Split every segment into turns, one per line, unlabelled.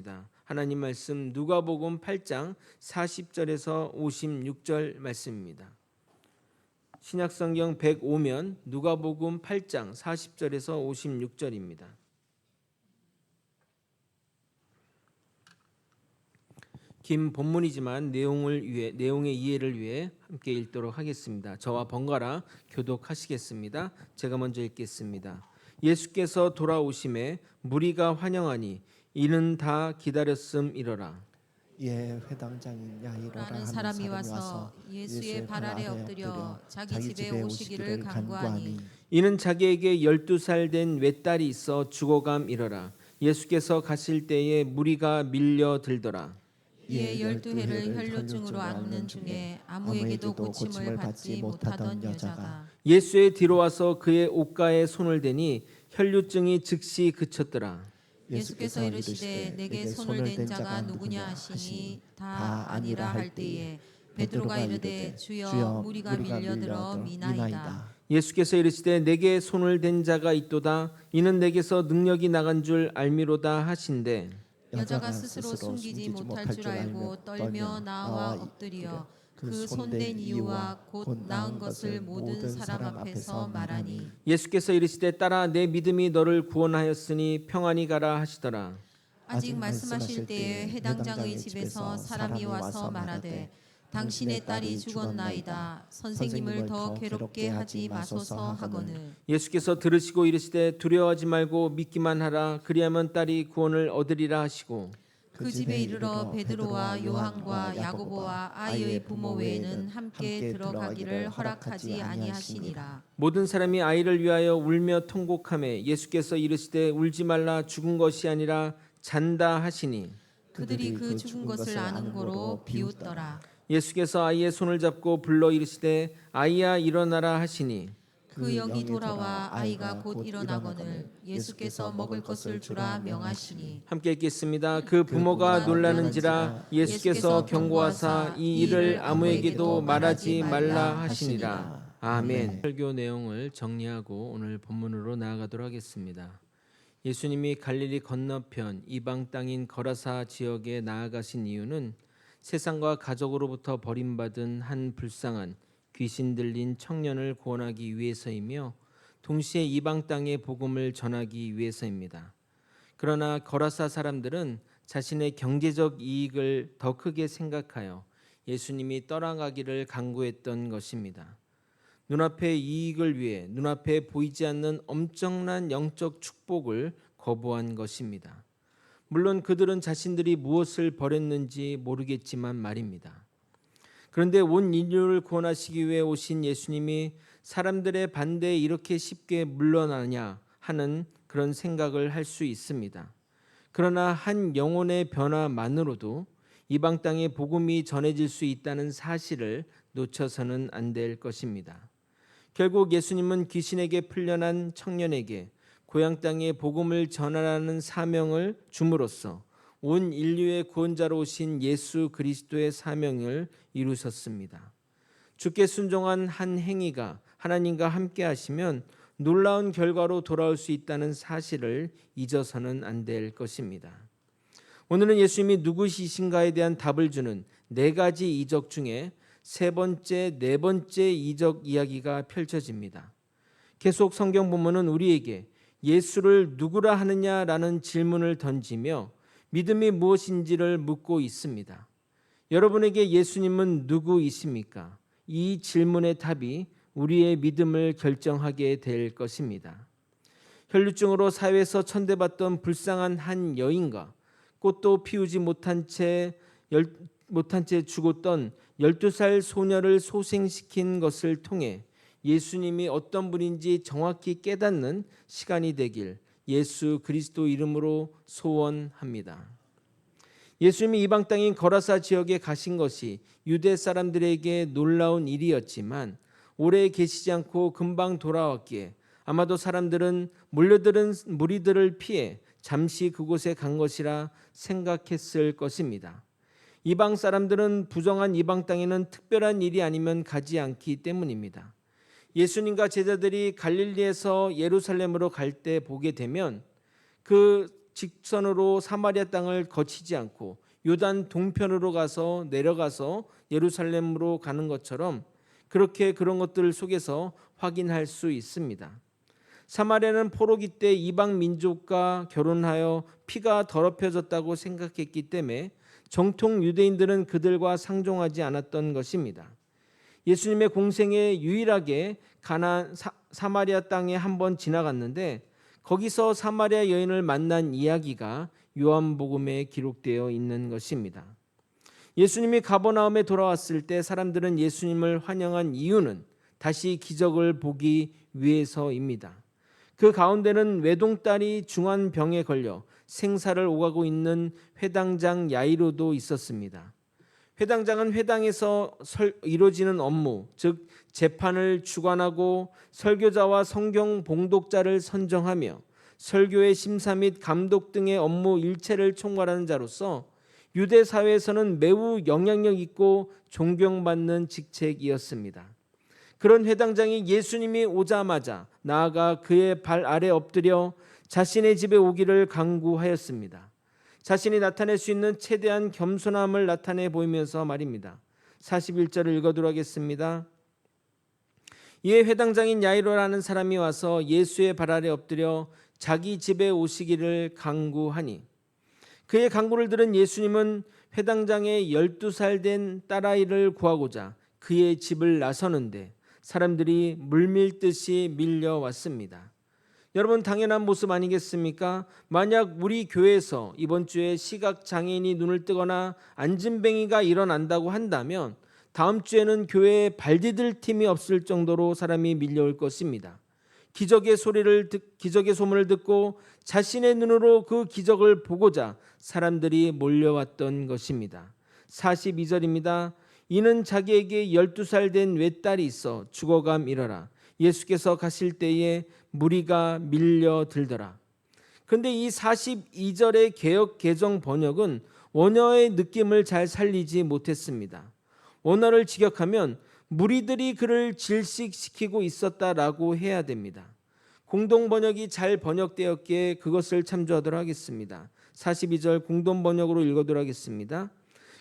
하겠습니다. 하나님 말씀 누가복음 8장 40절에서 56절 말씀입니다. 신약성경 105면 누가복음 8장 40절에서 56절입니다. 긴 본문이지만 내용의 이해를 위해 함께 읽도록 하겠습니다. 저와 번갈아 교독하시겠습니다. 제가 먼저 읽겠습니다. 예수께서 돌아오심에 무리가 환영하니 이는 다 기다렸음이러라.
예, 회당장인 야이로라 하는
사람이 와서 예수의 발 아래 엎드려 자기 집에 오시기를 간구하니
이는 자기에게 12살 된 외딸이 있어 죽어감이러라. 예수께서 가실 때에 무리가 밀려들더라.
이에 12해를 혈루증으로 앓는 중에 아무에게도 고침을 받지 못하던 여자가
예수의 뒤로 와서 그의 옷가에 손을 대니 혈루증이 즉시 그쳤더라.
예수께서 이르시되 내게 손을 댄 자가 누구냐 하시니 다 아니라 할 때에 베드로가 이르되 주여 무리가 밀려들어 미나이다.
예수께서 이르시되 내게 손을 댄 자가 있도다. 이는 내게서 능력이 나간 줄 알미로다 하신대.
여자가 스스로 숨기지 못할 줄 알고 떨며 나와 엎드려 그 손댄 이유와 곧 나은 것을 모든 사람 앞에서 말하니
예수께서 이르시되 딸아 내 믿음이 너를 구원하였으니 평안히 가라 하시더라.
아직 말씀하실 때에 해당장의 집에서 사람이 와서 말하되 당신의 딸이 죽었나이다. 선생님을 더 괴롭게 하지 마소서 하거늘
예수께서 들으시고 이르시되 두려워하지 말고 믿기만 하라. 그리하면 딸이 구원을 얻으리라 하시고
그 집에 이르러 베드로와 요한과 야고보와 아이의 부모 외에는 함께 들어가기를 허락하지 아니하시니라.
모든 사람이 아이를 위하여 울며 통곡하매 예수께서 이르시되 울지 말라. 죽은 것이 아니라 잔다 하시니
그들이 그 죽은 것을 아는 고로 비웃더라.
예수께서 아이의 손을 잡고 불러 이르시되 아이야 일어나라 하시니
그 영이 돌아와 아이가 곧 일어나거늘 예수께서 먹을 것을 주라 명하시니
함께 읽겠습니다. 그 부모가 놀라는지라 예수께서 경고하사 이 일을 아무에게도 말하지 말라 하시니라. 아멘. 설교 내용을 정리하고 오늘 본문으로 나아가도록 하겠습니다. 예수님이 갈릴리 건너편 이방 땅인 거라사 지역에 나아가신 이유는 세상과 가족으로부터 버림받은 한 불쌍한 귀신 들린 청년을 구원하기 위해서이며 동시에 이방 땅의 복음을 전하기 위해서입니다. 그러나 거라사 사람들은 자신의 경제적 이익을 더 크게 생각하여 예수님이 떠나가기를 간구했던 것입니다. 눈앞의 이익을 위해 눈앞에 보이지 않는 엄청난 영적 축복을 거부한 것입니다. 물론 그들은 자신들이 무엇을 버렸는지 모르겠지만 말입니다. 그런데 온 인류를 구원하시기 위해 오신 예수님이 사람들의 반대에 이렇게 쉽게 물러나냐 하는 그런 생각을 할 수 있습니다. 그러나 한 영혼의 변화만으로도 이방 땅에 복음이 전해질 수 있다는 사실을 놓쳐서는 안 될 것입니다. 결국 예수님은 귀신에게 풀려난 청년에게 고향 땅에 복음을 전하라는 사명을 줌으로써 온 인류의 구원자로 오신 예수 그리스도의 사명을 이루셨습니다. 주께 순종한 한 행위가 하나님과 함께 하시면 놀라운 결과로 돌아올 수 있다는 사실을 잊어서는 안 될 것입니다. 오늘은 예수님이 누구이신가에 대한 답을 주는 4가지 이적 중에 네 번째 이적 이야기가 펼쳐집니다. 계속 성경 본문은 우리에게 예수를 누구라 하느냐라는 질문을 던지며 믿음이 무엇인지를 묻고 있습니다. 여러분에게 예수님은 누구이십니까? 이 질문의 답이 우리의 믿음을 결정하게 될 것입니다. 혈루증으로 사회에서 천대받던 불쌍한 한 여인과 꽃도 피우지 못한 채 죽었던 12살 소녀를 소생시킨 것을 통해 예수님이 어떤 분인지 정확히 깨닫는 시간이 되길 예수 그리스도 이름으로 소원합니다. 예수님이 이방 땅인 거라사 지역에 가신 것이 유대 사람들에게 놀라운 일이었지만 오래 계시지 않고 금방 돌아왔기에 아마도 사람들은 몰려드는 무리들을 피해 잠시 그곳에 간 것이라 생각했을 것입니다. 이방 사람들은 부정한 이방 땅에는 특별한 일이 아니면 가지 않기 때문입니다. 예수님과 제자들이 갈릴리에서 예루살렘으로 갈 때 보게 되면 그 직선으로 사마리아 땅을 거치지 않고 요단 동편으로 가서 내려가서 예루살렘으로 가는 것처럼 그렇게 그런 것들 속에서 확인할 수 있습니다. 사마리아는 포로기 때 이방 민족과 결혼하여 피가 더럽혀졌다고 생각했기 때문에 정통 유대인들은 그들과 상종하지 않았던 것입니다. 예수님의 공생에 유일하게 가나안 사마리아 땅에 한번 지나갔는데 거기서 사마리아 여인을 만난 이야기가 요한복음에 기록되어 있는 것입니다. 예수님이 가버나움에 돌아왔을 때 사람들은 예수님을 환영한 이유는 다시 기적을 보기 위해서입니다. 그 가운데는 외동딸이 중한 병에 걸려 생사를 오가고 있는 회당장 야이로도 있었습니다. 회당장은 회당에서 이루어지는 업무, 즉 재판을 주관하고 설교자와 성경 봉독자를 선정하며 설교의 심사 및 감독 등의 업무 일체를 총괄하는 자로서 유대 사회에서는 매우 영향력 있고 존경받는 직책이었습니다. 그런 회당장이 예수님이 오자마자 나아가 그의 발 아래 엎드려 자신의 집에 오기를 간구하였습니다. 자신이 나타낼 수 있는 최대한 겸손함을 나타내 보이면서 말입니다. 41절을 읽어드리도록 하겠습니다. 이에 회당장인 야이로라는 사람이 와서 예수의 발 아래 엎드려 자기 집에 오시기를 간구하니 그의 간구를 들은 예수님은 회당장의 12살 된 딸아이를 구하고자 그의 집을 나서는데 사람들이 물밀듯이 밀려왔습니다. 여러분, 당연한 모습 아니겠습니까? 만약 우리 교회에서 이번 주에 시각장애인이 눈을 뜨거나 안진뱅이가 일어난다고 한다면 다음 주에는 교회에 발디딜 팀이 없을 정도로 사람이 밀려올 것입니다. 기적의 소문을 듣고 자신의 눈으로 그 기적을 보고자 사람들이 몰려왔던 것입니다. 42절입니다. 이는 자기에게 12살 된 외딸이 있어 죽어감이러라. 예수께서 가실 때에 무리가 밀려들더라. 그런데 이 42절의 개역 개정 번역은 원어의 느낌을 잘 살리지 못했습니다. 원어를 직역하면 무리들이 그를 질식시키고 있었다라고 해야 됩니다. 공동 번역이 잘 번역되었기에 그것을 참조하도록 하겠습니다. 42절 공동 번역으로 읽어도록 하겠습니다.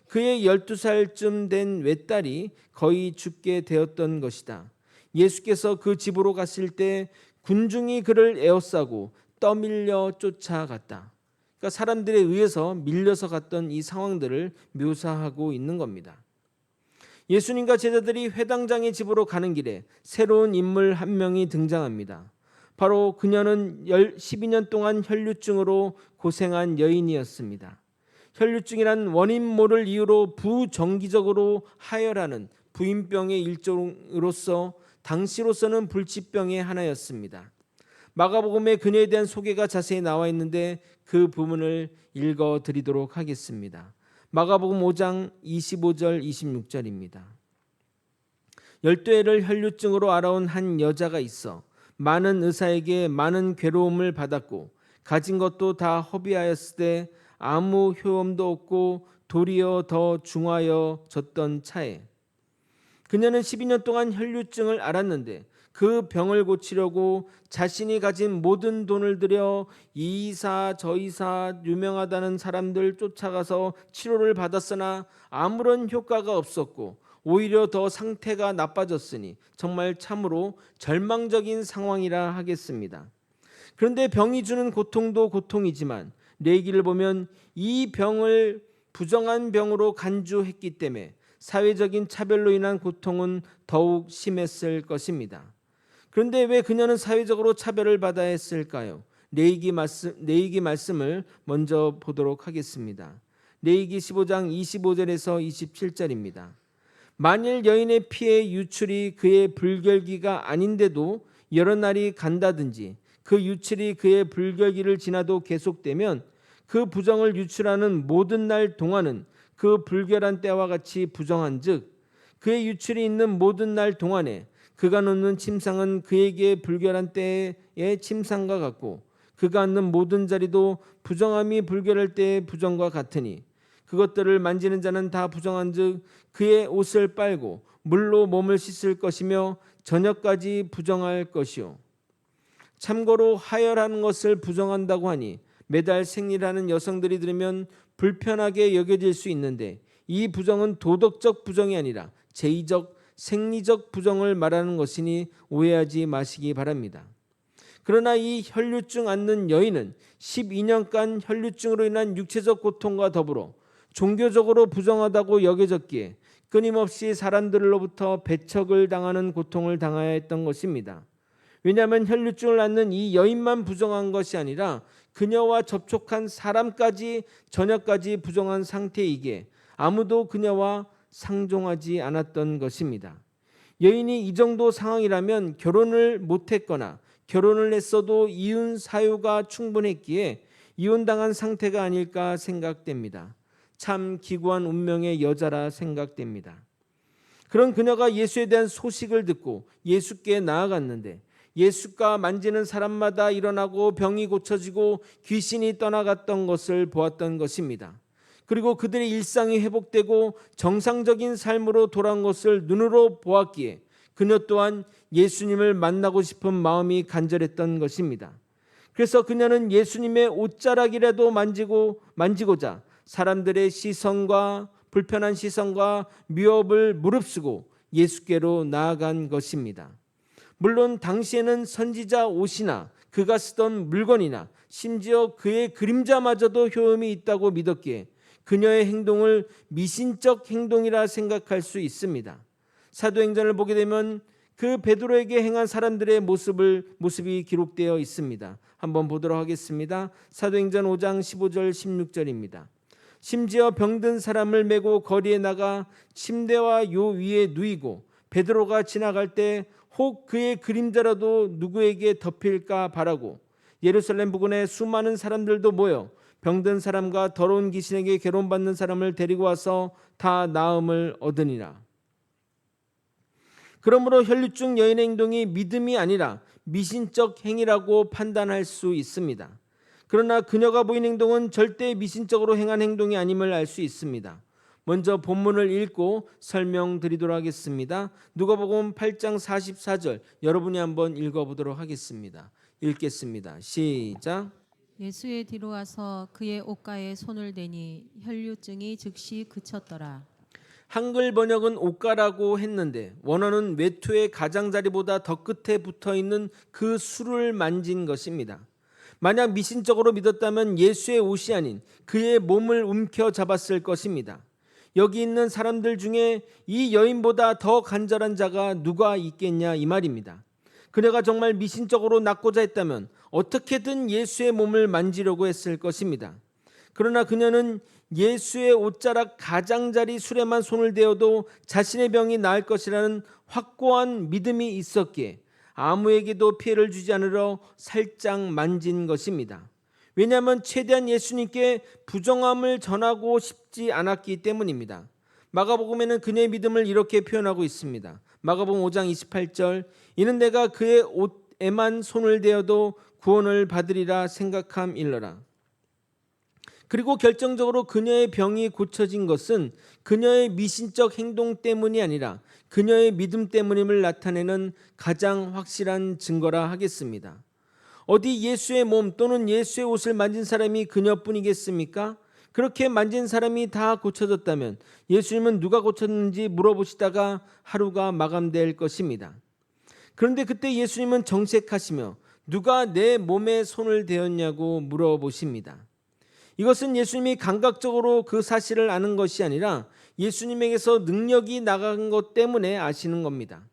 그의 12살쯤 된 외딸이 거의 죽게 되었던 것이다. 예수께서 그 집으로 갔을 때 군중이 그를 에워싸고 떠밀려 쫓아갔다. 그러니까 사람들에 의해서 밀려서 갔던 이 상황들을 묘사하고 있는 겁니다. 예수님과 제자들이 회당장의 집으로 가는 길에 새로운 인물 한 명이 등장합니다. 바로 그녀는 12년 동안 혈류증으로 고생한 여인이었습니다. 혈류증이란 원인 모를 이유로 부정기적으로 하혈하는 부인병의 일종으로서 당시로서는 불치병의 하나였습니다. 마가복음에 그녀에 대한 소개가 자세히 나와 있는데 그 부분을 읽어드리도록 하겠습니다. 마가복음 5장 25절 26절입니다. 12회를 혈류증으로 알아온 한 여자가 있어 많은 의사에게 많은 괴로움을 받았고 가진 것도 다 허비하였을 때 아무 효험도 없고 도리어 더 중하여졌던 차에 그녀는 12년 동안 혈류증을 앓았는데 그 병을 고치려고 자신이 가진 모든 돈을 들여 이이사 저이사 유명하다는 사람들 쫓아가서 치료를 받았으나 아무런 효과가 없었고 오히려 더 상태가 나빠졌으니 정말 참으로 절망적인 상황이라 하겠습니다. 그런데 병이 주는 고통도 고통이지만 레위기를 보면 이 병을 부정한 병으로 간주했기 때문에 사회적인 차별로 인한 고통은 더욱 심했을 것입니다. 그런데 왜 그녀는 사회적으로 차별을 받아야 했을까요? 레위기 말씀을 먼저 보도록 하겠습니다. 레위기 15장 25절에서 27절입니다. 만일 여인의 피의 유출이 그의 불결기가 아닌데도 여러 날이 간다든지 그 유출이 그의 불결기를 지나도 계속되면 그 부정을 유출하는 모든 날 동안은 그 불결한 때와 같이 부정한즉 그의 유출이 있는 모든 날 동안에 그가 놓는 침상은 그에게 불결한 때의 침상과 같고 그가 앉는 모든 자리도 부정함이 불결할 때의 부정과 같으니 그것들을 만지는 자는 다 부정한즉 그의 옷을 빨고 물로 몸을 씻을 것이며 저녁까지 부정할 것이요. 참고로 하혈하는 것을 부정한다고 하니 매달 생리하는 여성들이 들으면 불편하게 여겨질 수 있는데 이 부정은 도덕적 부정이 아니라 제의적, 생리적 부정을 말하는 것이니 오해하지 마시기 바랍니다. 그러나 이 혈류증 앓는 여인은 12년간 혈류증으로 인한 육체적 고통과 더불어 종교적으로 부정하다고 여겨졌기에 끊임없이 사람들로부터 배척을 당하는 고통을 당해야 했던 것입니다. 왜냐하면 혈류증을 앓는 이 여인만 부정한 것이 아니라 그녀와 접촉한 사람까지 저녁까지 부정한 상태이기에 아무도 그녀와 상종하지 않았던 것입니다. 여인이 이 정도 상황이라면 결혼을 못했거나 결혼을 했어도 이혼 사유가 충분했기에 이혼당한 상태가 아닐까 생각됩니다. 참 기구한 운명의 여자라 생각됩니다. 그런 그녀가 예수에 대한 소식을 듣고 예수께 나아갔는데 예수가 만지는 사람마다 일어나고 병이 고쳐지고 귀신이 떠나갔던 것을 보았던 것입니다. 그리고 그들의 일상이 회복되고 정상적인 삶으로 돌아온 것을 눈으로 보았기에 그녀 또한 예수님을 만나고 싶은 마음이 간절했던 것입니다. 그래서 그녀는 예수님의 옷자락이라도 만지고자 사람들의 시선과 불편한 시선과 미움을 무릅쓰고 예수께로 나아간 것입니다. 물론 당시에는 선지자 옷이나 그가 쓰던 물건이나 심지어 그의 그림자마저도 효험이 있다고 믿었기에 그녀의 행동을 미신적 행동이라 생각할 수 있습니다. 사도행전을 보게 되면 그 베드로에게 행한 사람들의 모습이 기록되어 있습니다. 한번 보도록 하겠습니다. 사도행전 5장 15절 16절입니다. 심지어 병든 사람을 메고 거리에 나가 침대와 요 위에 누이고 베드로가 지나갈 때 혹 그의 그림자라도 누구에게 덮일까 바라고 예루살렘 부근에 수많은 사람들도 모여 병든 사람과 더러운 귀신에게 괴로움받는 사람을 데리고 와서 다 나음을 얻으니라. 그러므로 혈류증 여인의 행동이 믿음이 아니라 미신적 행위라고 판단할 수 있습니다. 그러나 그녀가 보인 행동은 절대 미신적으로 행한 행동이 아님을 알 수 있습니다. 먼저 본문을 읽고 설명드리도록 하겠습니다. 누가복음 8장 44절 여러분이 한번 읽어보도록 하겠습니다. 읽겠습니다. 시작.
예수의 뒤로 와서 그의 옷가에 손을 대니 혈류증이 즉시 그쳤더라.
한글 번역은 옷가라고 했는데 원어는 외투의 가장자리보다 더 끝에 붙어있는 그 술을 만진 것입니다. 만약 미신적으로 믿었다면 예수의 옷이 아닌 그의 몸을 움켜잡았을 것입니다. 여기 있는 사람들 중에 이 여인보다 더 간절한 자가 누가 있겠냐 이 말입니다. 그녀가 정말 미신적으로 낫고자 했다면 어떻게든 예수의 몸을 만지려고 했을 것입니다. 그러나 그녀는 예수의 옷자락 가장자리 술에만 손을 대어도 자신의 병이 나을 것이라는 확고한 믿음이 있었기에 아무에게도 피해를 주지 않으려 살짝 만진 것입니다. 왜냐하면 최대한 예수님께 부정함을 전하고 싶지 않았기 때문입니다. 마가복음에는 그녀의 믿음을 이렇게 표현하고 있습니다. 마가복음 5장 28절 이는 내가 그의 옷에만 손을 대어도 구원을 받으리라 생각함일러라. 그리고 결정적으로 그녀의 병이 고쳐진 것은 그녀의 미신적 행동 때문이 아니라 그녀의 믿음 때문임을 나타내는 가장 확실한 증거라 하겠습니다. 어디 예수의 몸 또는 예수의 옷을 만진 사람이 그녀뿐이겠습니까? 그렇게 만진 사람이 다 고쳐졌다면 예수님은 누가 고쳤는지 물어보시다가 하루가 마감될 것입니다. 그런데 그때 예수님은 정색하시며 누가 내 몸에 손을 대었냐고 물어보십니다. 이것은 예수님이 감각적으로 그 사실을 아는 것이 아니라 예수님에게서 능력이 나간 것 때문에 아시는 겁니다.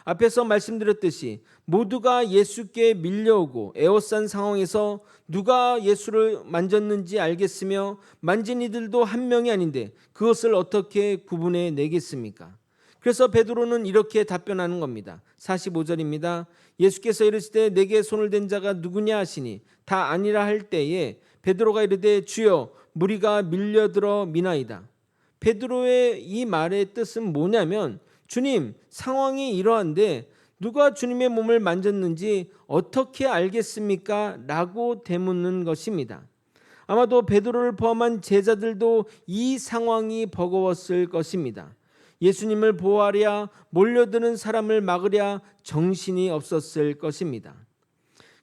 앞에서 말씀드렸듯이 모두가 예수께 밀려오고 에워싼 상황에서 누가 예수를 만졌는지 알겠으며 만진 이들도 한 명이 아닌데 그것을 어떻게 구분해 내겠습니까? 그래서 베드로는 이렇게 답변하는 겁니다. 45절입니다. 예수께서 이르시되 내게 손을 댄 자가 누구냐 하시니 다 아니라 할 때에 베드로가 이르되 주여 무리가 밀려들어 미나이다. 베드로의 이 말의 뜻은 뭐냐면 주님 상황이 이러한데 누가 주님의 몸을 만졌는지 어떻게 알겠습니까? 라고 되묻는 것입니다. 아마도 베드로를 포함한 제자들도 이 상황이 버거웠을 것입니다. 예수님을 보호하랴 몰려드는 사람을 막으랴 정신이 없었을 것입니다.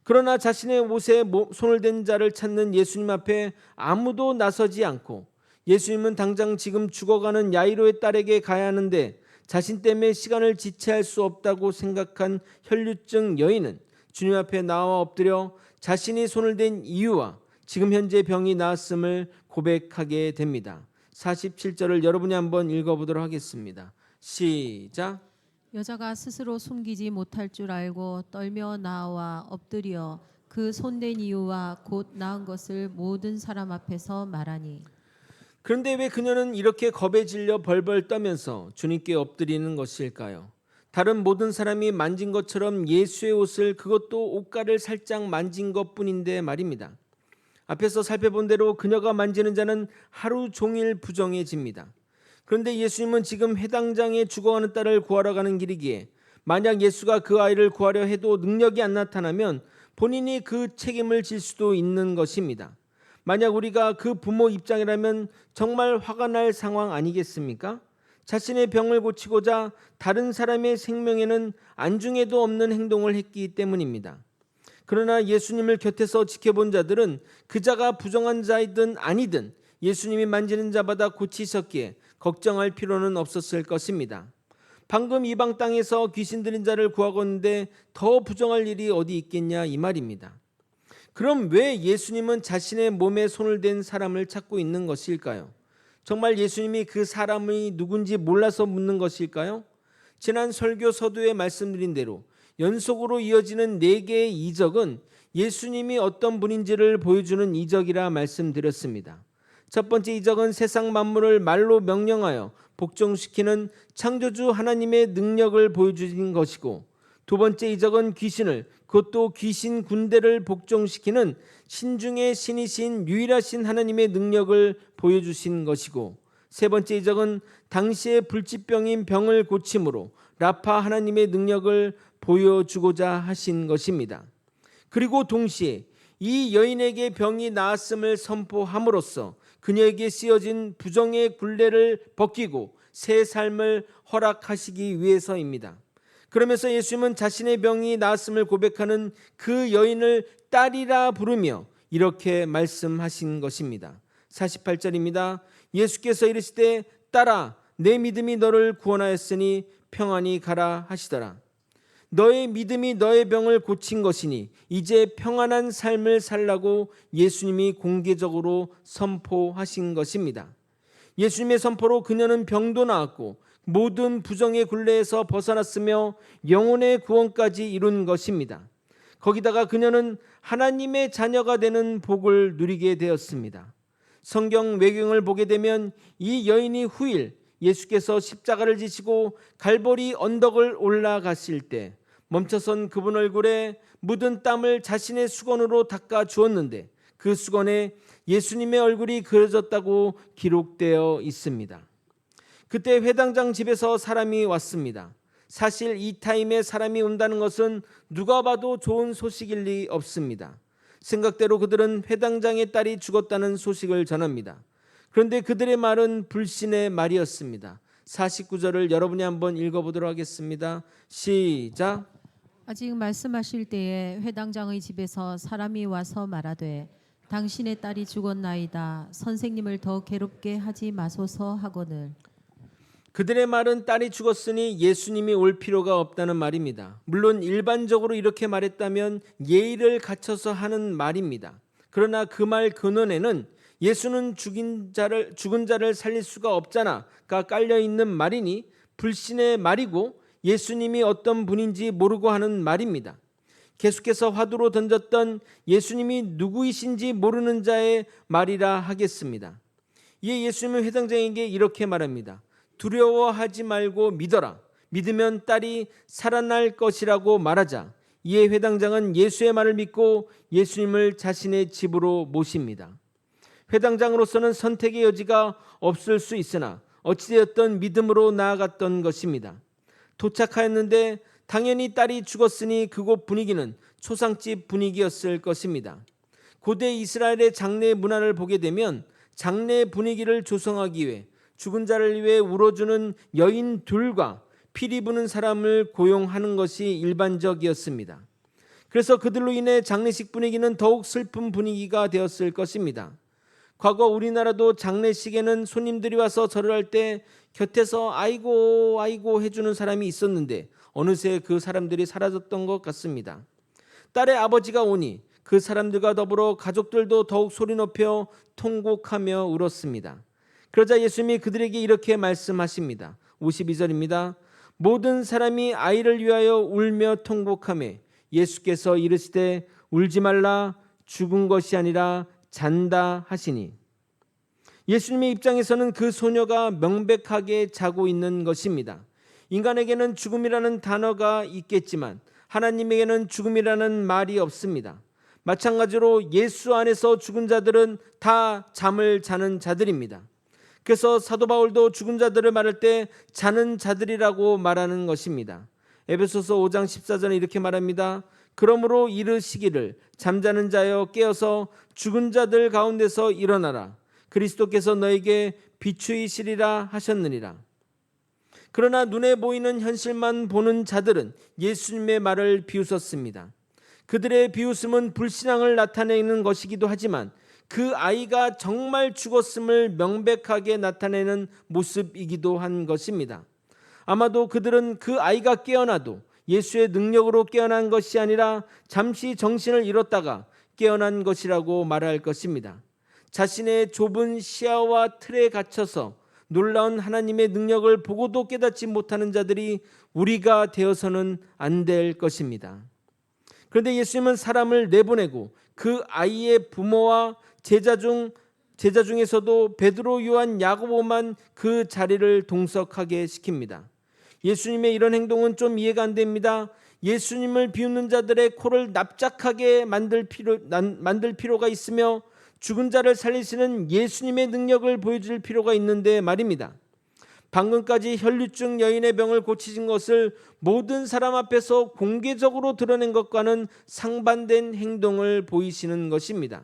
그러나 자신의 옷에 손을 댄 자를 찾는 예수님 앞에 아무도 나서지 않고 예수님은 당장 지금 죽어가는 야이로의 딸에게 가야 하는데 자신 때문에 시간을 지체할 수 없다고 생각한 혈류증 여인은 주님 앞에 나와 엎드려 자신이 손을 댄 이유와 지금 현재 병이 나았음을 고백하게 됩니다. 47절을 여러분이 한번 읽어보도록 하겠습니다. 시작.
여자가 스스로 숨기지 못할 줄 알고 떨며 나와 엎드려 그 손댄 이유와 곧 나은 것을 모든 사람 앞에서 말하니.
그런데 왜 그녀는 이렇게 겁에 질려 벌벌 떠면서 주님께 엎드리는 것일까요? 다른 모든 사람이 만진 것처럼 예수의 옷을, 그것도 옷가를 살짝 만진 것뿐인데 말입니다. 앞에서 살펴본 대로 그녀가 만지는 자는 하루 종일 부정해집니다. 그런데 예수님은 지금 회당장에 죽어가는 딸을 구하러 가는 길이기에 만약 예수가 그 아이를 구하려 해도 능력이 안 나타나면 본인이 그 책임을 질 수도 있는 것입니다. 만약 우리가 그 부모 입장이라면 정말 화가 날 상황 아니겠습니까? 자신의 병을 고치고자 다른 사람의 생명에는 안중에도 없는 행동을 했기 때문입니다. 그러나 예수님을 곁에서 지켜본 자들은 그 자가 부정한 자이든 아니든 예수님이 만지는 자마다 고치셨기에 걱정할 필요는 없었을 것입니다. 방금 이방 땅에서 귀신 들린 자를 구하고는데 더 부정할 일이 어디 있겠냐 이 말입니다. 그럼 왜 예수님은 자신의 몸에 손을 댄 사람을 찾고 있는 것일까요? 정말 예수님이 그 사람이 누군지 몰라서 묻는 것일까요? 지난 설교 서두에 말씀드린 대로 연속으로 이어지는 4개의 이적은 예수님이 어떤 분인지를 보여주는 이적이라 말씀드렸습니다. 첫 번째 이적은 세상 만물을 말로 명령하여 복종시키는 창조주 하나님의 능력을 보여주신 것이고, 두 번째 이적은 귀신을, 그것도 귀신 군대를 복종시키는 신중의 신이신 유일하신 하나님의 능력을 보여주신 것이고, 세 번째 이적은 당시의 불치병인 병을 고침으로 라파 하나님의 능력을 보여주고자 하신 것입니다. 그리고 동시에 이 여인에게 병이 나았음을 선포함으로써 그녀에게 씌어진 부정의 굴레를 벗기고 새 삶을 허락하시기 위해서입니다. 그러면서 예수님은 자신의 병이 나았음을 고백하는 그 여인을 딸이라 부르며 이렇게 말씀하신 것입니다. 48절입니다. 예수께서 이르시되 딸아, 내 믿음이 너를 구원하였으니 평안히 가라 하시더라. 너의 믿음이 너의 병을 고친 것이니 이제 평안한 삶을 살라고 예수님이 공개적으로 선포하신 것입니다. 예수님의 선포로 그녀는 병도 나았고 모든 부정의 굴레에서 벗어났으며 영혼의 구원까지 이룬 것입니다. 거기다가 그녀는 하나님의 자녀가 되는 복을 누리게 되었습니다. 성경 외경을 보게 되면 이 여인이 후일 예수께서 십자가를 지시고 갈보리 언덕을 올라갔을 때 멈춰선 그분 얼굴에 묻은 땀을 자신의 수건으로 닦아 주었는데 그 수건에 예수님의 얼굴이 그려졌다고 기록되어 있습니다. 그때 회당장 집에서 사람이 왔습니다. 사실 이 타임에 사람이 온다는 것은 누가 봐도 좋은 소식일 리 없습니다. 생각대로 그들은 회당장의 딸이 죽었다는 소식을 전합니다. 그런데 그들의 말은 불신의 말이었습니다. 49절을 여러분이 한번 읽어보도록 하겠습니다. 시작.
아직 말씀하실 때에 회당장의 집에서 사람이 와서 말하되 당신의 딸이 죽었나이다. 선생님을 더 괴롭게 하지 마소서 하거늘.
그들의 말은 딸이 죽었으니 예수님이 올 필요가 없다는 말입니다. 물론 일반적으로 이렇게 말했다면 예의를 갖춰서 하는 말입니다. 그러나 그 말 근원에는 예수는 죽은 자를 살릴 수가 없잖아가 깔려있는 말이니 불신의 말이고 예수님이 어떤 분인지 모르고 하는 말입니다. 계속해서 화두로 던졌던 예수님이 누구이신지 모르는 자의 말이라 하겠습니다. 이에 예수님은 회당장에게 이렇게 말합니다. 두려워하지 말고 믿어라. 믿으면 딸이 살아날 것이라고 말하자 이에 회당장은 예수의 말을 믿고 예수님을 자신의 집으로 모십니다. 회당장으로서는 선택의 여지가 없을 수 있으나 어찌되었던 믿음으로 나아갔던 것입니다. 도착하였는데 당연히 딸이 죽었으니 그곳 분위기는 초상집 분위기였을 것입니다. 고대 이스라엘의 장례 문화를 보게 되면 장례 분위기를 조성하기 위해 죽은 자를 위해 울어주는 여인 둘과 피리 부는 사람을 고용하는 것이 일반적이었습니다. 그래서 그들로 인해 장례식 분위기는 더욱 슬픈 분위기가 되었을 것입니다. 과거 우리나라도 장례식에는 손님들이 와서 절을 할 때 곁에서 아이고 아이고 해주는 사람이 있었는데 어느새 그 사람들이 사라졌던 것 같습니다. 딸의 아버지가 오니 그 사람들과 더불어 가족들도 더욱 소리 높여 통곡하며 울었습니다. 그러자 예수님이 그들에게 이렇게 말씀하십니다. 52절입니다. 모든 사람이 아이를 위하여 울며 통곡하며 예수께서 이르시되 울지 말라 죽은 것이 아니라 잔다 하시니, 예수님의 입장에서는 그 소녀가 명백하게 자고 있는 것입니다. 인간에게는 죽음이라는 단어가 있겠지만 하나님에게는 죽음이라는 말이 없습니다. 마찬가지로 예수 안에서 죽은 자들은 다 잠을 자는 자들입니다. 그래서 사도 바울도 죽은 자들을 말할 때 자는 자들이라고 말하는 것입니다. 에베소서 5장 14절에 이렇게 말합니다. 그러므로 이르시기를 잠자는 자여 깨어서 죽은 자들 가운데서 일어나라. 그리스도께서 너에게 비추이시리라 하셨느니라. 그러나 눈에 보이는 현실만 보는 자들은 예수님의 말을 비웃었습니다. 그들의 비웃음은 불신앙을 나타내는 것이기도 하지만 그 아이가 정말 죽었음을 명백하게 나타내는 모습이기도 한 것입니다. 아마도 그들은 그 아이가 깨어나도 예수의 능력으로 깨어난 것이 아니라 잠시 정신을 잃었다가 깨어난 것이라고 말할 것입니다. 자신의 좁은 시야와 틀에 갇혀서 놀라운 하나님의 능력을 보고도 깨닫지 못하는 자들이 우리가 되어서는 안 될 것입니다. 그런데 예수님은 사람을 내보내고 그 아이의 부모와 제자 중에서도 베드로, 요한, 야고보만 그 자리를 동석하게 시킵니다. 예수님의 이런 행동은 좀 이해가 안 됩니다. 예수님을 비웃는 자들의 코를 납작하게 만들 필요가 있으며 죽은 자를 살리시는 예수님의 능력을 보여줄 필요가 있는데 말입니다. 방금까지 혈류증 여인의 병을 고치신 것을 모든 사람 앞에서 공개적으로 드러낸 것과는 상반된 행동을 보이시는 것입니다.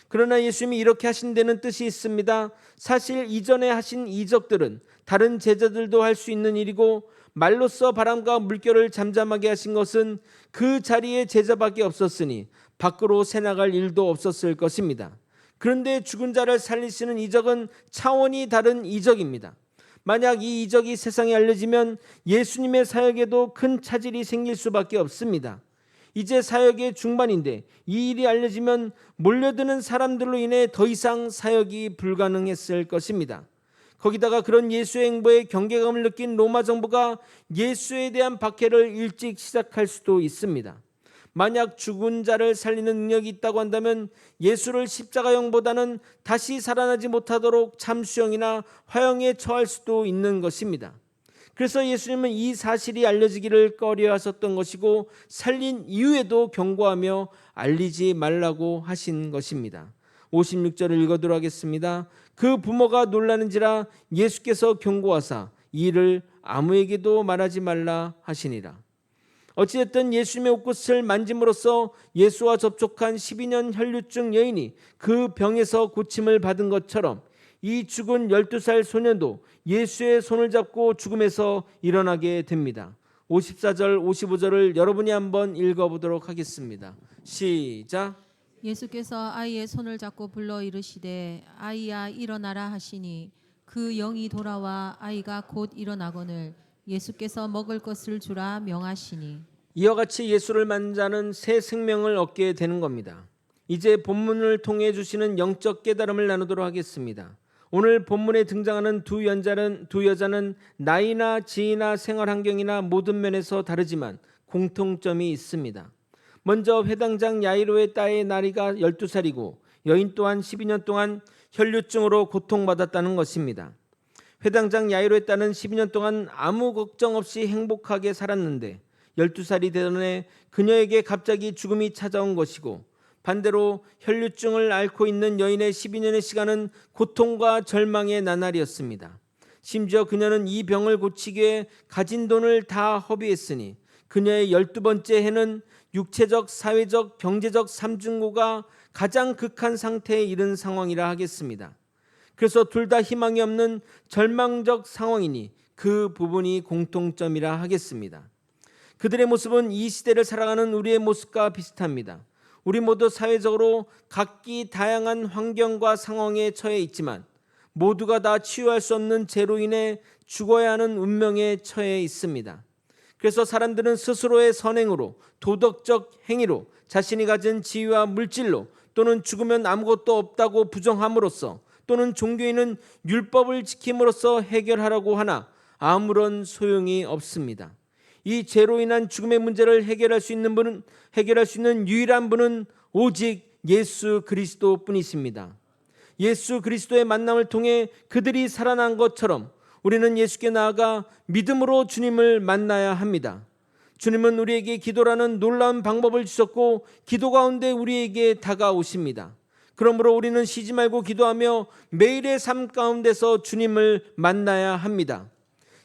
그러나 예수님이 이렇게 하신 데는 뜻이 있습니다. 사실 이전에 하신 이적들은 다른 제자들도 할 수 있는 일이고 말로써 바람과 물결을 잠잠하게 하신 것은 그 자리에 제자밖에 없었으니 밖으로 새나갈 일도 없었을 것입니다. 그런데 죽은 자를 살리시는 이적은 차원이 다른 이적입니다. 만약 이 이적이 세상에 알려지면 예수님의 사역에도 큰 차질이 생길 수밖에 없습니다. 이제 사역의 중반인데 이 일이 알려지면 몰려드는 사람들로 인해 더 이상 사역이 불가능했을 것입니다. 거기다가 그런 예수의 행보에 경계감을 느낀 로마 정부가 예수에 대한 박해를 일찍 시작할 수도 있습니다. 만약 죽은 자를 살리는 능력이 있다고 한다면 예수를 십자가형보다는 다시 살아나지 못하도록 참수형이나 화형에 처할 수도 있는 것입니다. 그래서 예수님은 이 사실이 알려지기를 꺼려하셨던 것이고 살린 이후에도 경고하며 알리지 말라고 하신 것입니다. 56절을 읽어드리도록 하겠습니다. 그 부모가 놀라는지라 예수께서 경고하사 이 일을 아무에게도 말하지 말라 하시니라. 어찌됐든 예수님의 옷깃을 만짐으로써 예수와 접촉한 12년 혈류증 여인이 그 병에서 고침을 받은 것처럼 이 죽은 12살 소년도 예수의 손을 잡고 죽음에서 일어나게 됩니다. 54절 55절을 여러분이 한번 읽어보도록 하겠습니다. 시작.
예수께서 아이의 손을 잡고 불러 이르시되 아이야 일어나라 하시니 그 영이 돌아와 아이가 곧 일어나거늘 예수께서 먹을 것을 주라 명하시니.
이와 같이 예수를 만난 자는 새 생명을 얻게 되는 겁니다. 이제 본문을 통해 주시는 영적 깨달음을 나누도록 하겠습니다. 오늘 본문에 등장하는 두 여자는 나이나 지위나 생활 환경이나 모든 면에서 다르지만 공통점이 있습니다. 먼저 회당장 야이로의 딸의 나이가 12살이고 여인 또한 12년 동안 혈류증으로 고통받았다는 것입니다. 회당장 야이로의 딸은 12년 동안 아무 걱정 없이 행복하게 살았는데 12살이 되던 해 그녀에게 갑자기 죽음이 찾아온 것이고, 반대로 혈류증을 앓고 있는 여인의 12년의 시간은 고통과 절망의 나날이었습니다. 심지어 그녀는 이 병을 고치기 위해 가진 돈을 다 허비했으니 그녀의 12번째 해는 육체적, 사회적, 경제적 삼중고가 가장 극한 상태에 이른 상황이라 하겠습니다. 그래서 둘 다 희망이 없는 절망적 상황이니 그 부분이 공통점이라 하겠습니다. 그들의 모습은 이 시대를 살아가는 우리의 모습과 비슷합니다. 우리 모두 사회적으로 각기 다양한 환경과 상황에 처해 있지만 모두가 다 치유할 수 없는 죄로 인해 죽어야 하는 운명에 처해 있습니다. 그래서 사람들은 스스로의 선행으로, 도덕적 행위로, 자신이 가진 지위와 물질로, 또는 죽으면 아무것도 없다고 부정함으로써, 또는 종교인은 율법을 지킴으로써 해결하라고 하나 아무런 소용이 없습니다. 이 죄로 인한 죽음의 문제를 해결할 수 있는 유일한 분은 오직 예수 그리스도뿐이십니다. 예수 그리스도의 만남을 통해 그들이 살아난 것처럼 우리는 예수께 나아가 믿음으로 주님을 만나야 합니다. 주님은 우리에게 기도라는 놀라운 방법을 주셨고 기도 가운데 우리에게 다가오십니다. 그러므로 우리는 쉬지 말고 기도하며 매일의 삶 가운데서 주님을 만나야 합니다.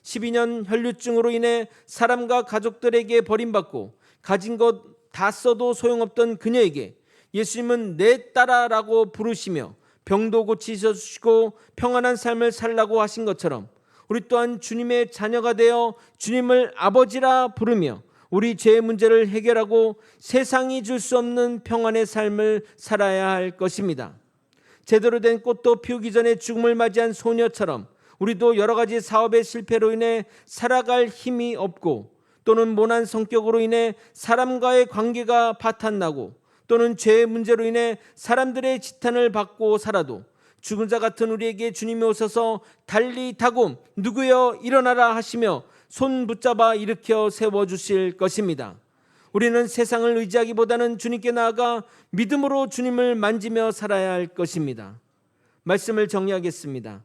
12년 혈류증으로 인해 사람과 가족들에게 버림받고 가진 것 다 써도 소용없던 그녀에게 예수님은 내 딸아라고 부르시며 병도 고치셔 주시고 평안한 삶을 살라고 하신 것처럼 우리 또한 주님의 자녀가 되어 주님을 아버지라 부르며 우리 죄의 문제를 해결하고 세상이 줄 수 없는 평안의 삶을 살아야 할 것입니다. 제대로 된 꽃도 피우기 전에 죽음을 맞이한 소녀처럼 우리도 여러 가지 사업의 실패로 인해 살아갈 힘이 없고 또는 모난 성격으로 인해 사람과의 관계가 파탄나고 또는 죄의 문제로 인해 사람들의 지탄을 받고 살아도 죽은 자 같은 우리에게 주님이 오셔서 달리다굼 누구여 일어나라 하시며 손 붙잡아 일으켜 세워주실 것입니다. 우리는 세상을 의지하기보다는 주님께 나아가 믿음으로 주님을 만지며 살아야 할 것입니다. 말씀을 정리하겠습니다.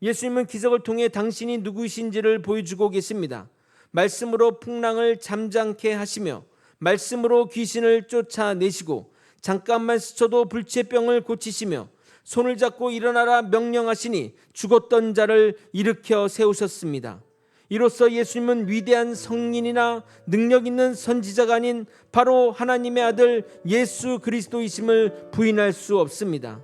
예수님은 기적을 통해 당신이 누구이신지를 보여주고 계십니다. 말씀으로 풍랑을 잠잠케 하시며 말씀으로 귀신을 쫓아내시고 잠깐만 스쳐도 불치병을 고치시며 손을 잡고 일어나라 명령하시니 죽었던 자를 일으켜 세우셨습니다. 이로써 예수님은 위대한 성인이나 능력 있는 선지자가 아닌 바로 하나님의 아들 예수 그리스도이심을 부인할 수 없습니다.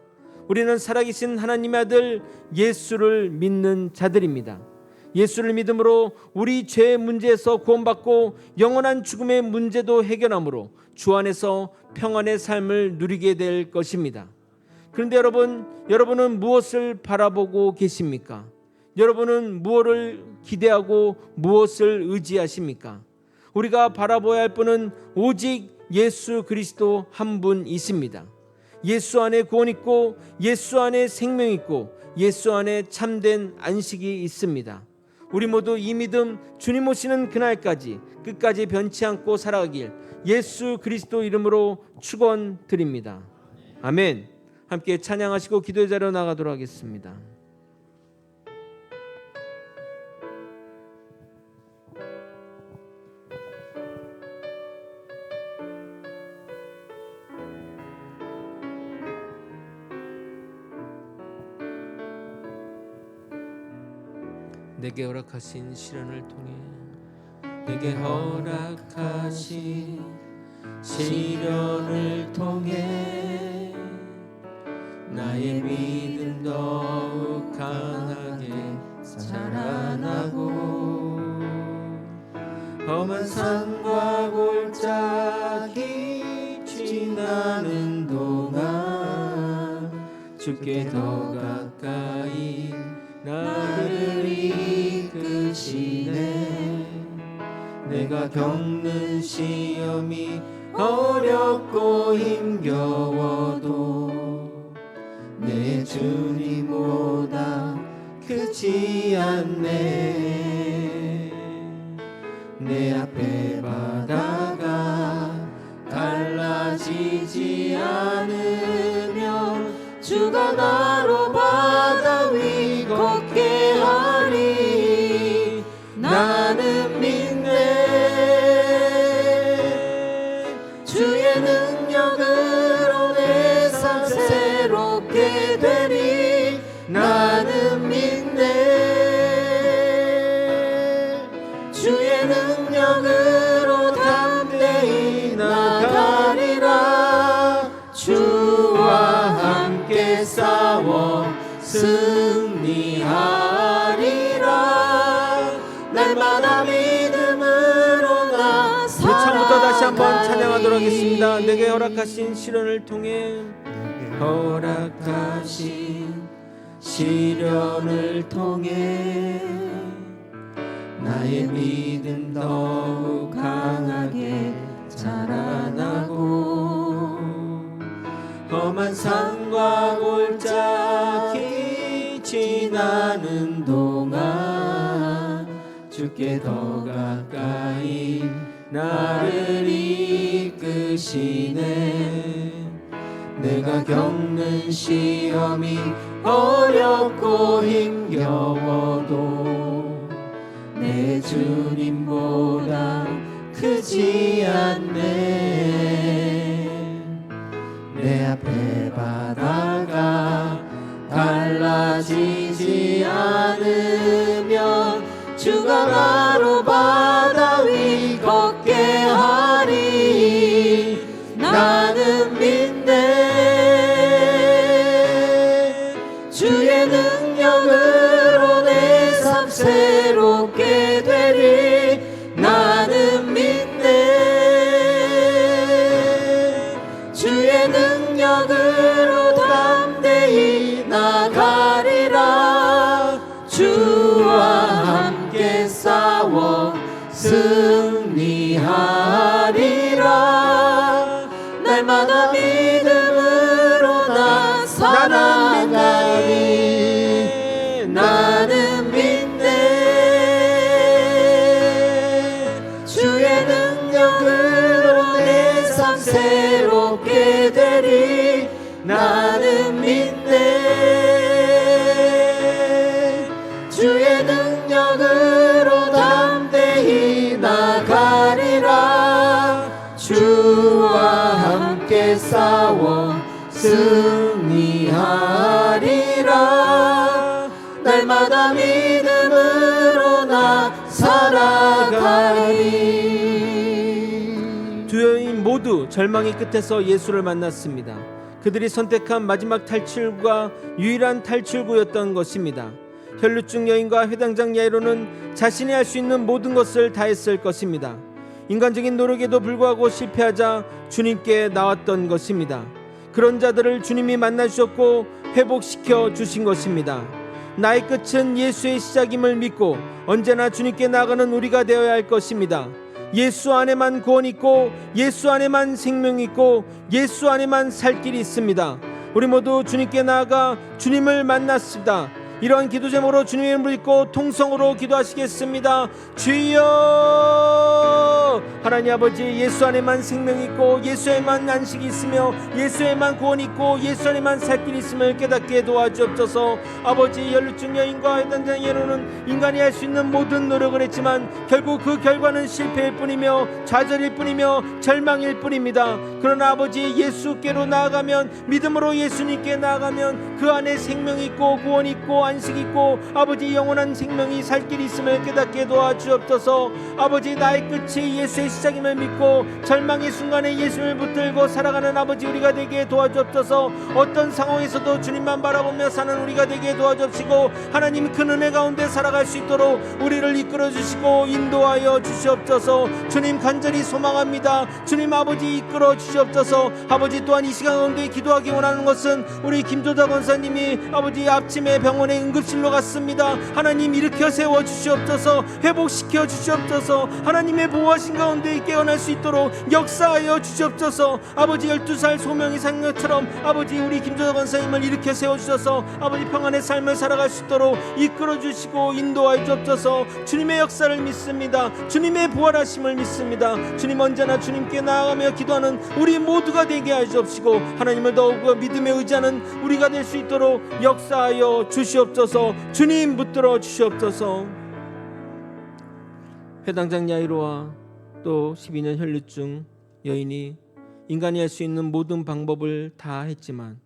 우리는 살아계신 하나님의 아들 예수를 믿는 자들입니다. 예수를 믿음으로 우리 죄의 문제에서 구원받고 영원한 죽음의 문제도 해결함으로 주 안에서 평안의 삶을 누리게 될 것입니다. 그런데 여러분은 무엇을 바라보고 계십니까? 여러분은 무엇을 기대하고 무엇을 의지하십니까? 우리가 바라보아야 할 분은 오직 예수 그리스도 한 분이십니다. 예수 안에 구원 있고 예수 안에 생명 있고 예수 안에 참된 안식이 있습니다. 우리 모두 이 믿음 주님 오시는 그날까지 끝까지 변치 않고 살아가길 예수 그리스도 이름으로 축원드립니다. 아멘. 함께 찬양하시고 기도의 자리로 나가도록 하겠습니다. 내게 허락하신 시련을 통해 내게 허락하신 시련을 통해 나의 믿음 더욱 강하게 자라나고 험한 산과 골짜기 지나는 동안 주께 더 가까이 나를 이끄시네. 내가 겪는 시험이 어렵고 힘겨워도 내 주님보다 크지 않네. 내 앞에 바다가 갈라지지 않으면 주가 나로 바다 위 걷게 하리. 나는 믿네. 주의 능력으로 내 삶 새롭게 되리. 나는 믿네. 주의 능력으로 담대히 나가리라. 주와 함께 싸워 읽겠습니다. 내게 허락하신 시련을 통해
허락하신 시련을 통해 나의 믿음 더욱 강하게 자라나고 험한 산과 골짜기 지나는 동안 주께 더 가까이 나를 이끄시네. 내가 겪는 시험이 어렵고 힘겨워도 내 주님보다 크지 않네. 내 앞에 바다가 달라지지 않으면 주가 나로 바다 위 걷게 하리. 나는 믿네. 주의 능력으로 내 삶 새롭게 되리. 나는 믿네. 주의 능력으로 담대히 나가리라. 주와 함께 싸워 승리하리라. 날마다 믿음으로 나 살아가리. 나는 믿네. 주의 능력으로 내 삶 새롭게 되리. 나는 믿네. 주의 능력으로 담대히 나가리라. 주와 함께 싸워 승리하리라. 날마다 믿음으로 나 살아가리.
두 여인 모두 절망의 끝에서 예수를 만났습니다. 그들이 선택한 마지막 탈출구가 유일한 탈출구였던 것입니다. 혈루증 여인과 회당장 야이로는 자신이 할 수 있는 모든 것을 다했을 것입니다. 인간적인 노력에도 불구하고 실패하자 주님께 나왔던 것입니다. 그런 자들을 주님이 만나주셨고 회복시켜 주신 것입니다. 나의 끝은 예수의 시작임을 믿고 언제나 주님께 나아가는 우리가 되어야 할 것입니다. 예수 안에만 구원이 있고 예수 안에만 생명이 있고 예수 안에만 살 길이 있습니다. 우리 모두 주님께 나아가 주님을 만났습니다. 이러한 기도 제목으로 주님의 이름을 믿고 통성으로 기도하시겠습니다. 주여, 하나님 아버지, 예수 안에만 생명이 있고 예수 안에만 안식이 있으며 예수 안에만 구원이 있고 예수 안에만 살 길이 있음을 깨닫게 도와주옵소서. 아버지, 혈루증 여인과 회당장 야이로는 인간이 할 수 있는 모든 노력을 했지만 결국 그 결과는 실패일 뿐이며 좌절일 뿐이며 절망일 뿐입니다. 그러나 아버지, 예수께로 나아가면, 믿음으로 예수님께 나아가면 그 안에 생명이 있고 구원이 있고 안식이 있고 아버지, 영원한 생명이 살 길이 있음을 깨닫게 도와주옵소서. 아버지, 나의 끝이 예수의 시작임을 믿고 절망의 순간에 예수를 붙들고 살아가는 아버지 우리가 되게 도와주옵소서. 어떤 상황에서도 주님만 바라보며 사는 우리가 되게 도와주옵시고 하나님 그 은혜 가운데 살아갈 수 있도록 우리를 이끌어 주시고 인도하여 주시옵소서. 주님 간절히 소망합니다. 주님 아버지 이끌어 주시옵소서. 아버지, 또한 이 시간 가운데 기도하기 원하는 것은 우리 김조자 권사님이 아버지 아침에 병원에 응급실로 갔습니다. 하나님 일으켜 세워 주시옵소서. 회복시켜 주시옵소서. 하나님의 보호하신 가운데 깨어날 수 있도록 역사하여 주시옵소서. 아버지, 12살 소명이 산 것처럼 아버지 우리 김조자 권사님을 일으켜 세워 주셔서 아버지 평안의 삶을 살아갈 수 있도록 이끌어 주시고 인도하여 주옵소서. 주님의 역사를 믿습니다. 주님의 부활하심을 믿습니다. 주님 언제나 주님께 나아가며 기도하는 우리 모두가 되게 하여 주옵시고 하나님을 더욱 믿음에 의지하는 우리가 될 수 있도록 역사하여 주시옵소서. 주님 붙들어 주시옵소서. 회당장 야이로와 또 12년 혈루증 여인이 인간이 할 수 있는 모든 방법을 다 했지만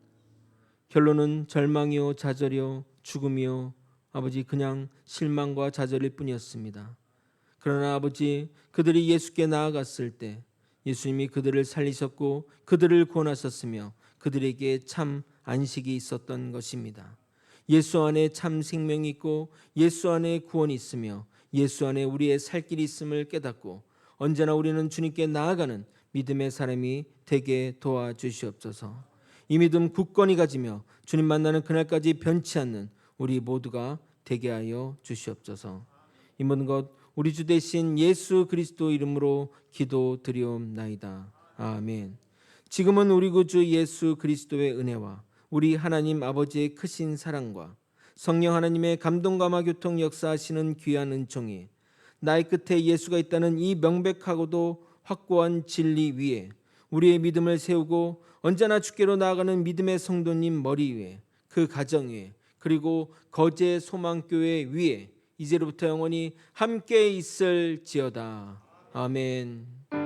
결론은 절망이요 좌절이요 죽음이요 아버지 그냥 실망과 좌절일 뿐이었습니다. 그러나 아버지, 그들이 예수께 나아갔을 때 예수님이 그들을 살리셨고 그들을 구원하셨으며 그들에게 참 안식이 있었던 것입니다. 예수 안에 참 생명이 있고 예수 안에 구원이 있으며 예수 안에 우리의 살 길이 있음을 깨닫고 언제나 우리는 주님께 나아가는 믿음의 사람이 되게 도와주시옵소서. 이 믿음 굳건히 가지며 주님 만나는 그날까지 변치 않는 우리 모두가 되게 하여 주시옵소서. 이 모든 것 우리 주 대신 예수 그리스도 이름으로 기도드리옵나이다. 아멘. 지금은 우리 구주 예수 그리스도의 은혜와 우리 하나님 아버지의 크신 사랑과 성령 하나님의 감동감화 교통 역사하시는 귀한 은총이 나의 끝에 예수가 있다는 이 명백하고도 확고한 진리 위에 우리의 믿음을 세우고 언제나 주께로 나아가는 믿음의 성도님 머리 위에 그 가정 위에 그리고 거제 소망교회 위에 이제로부터 영원히 함께 있을지어다. 아멘.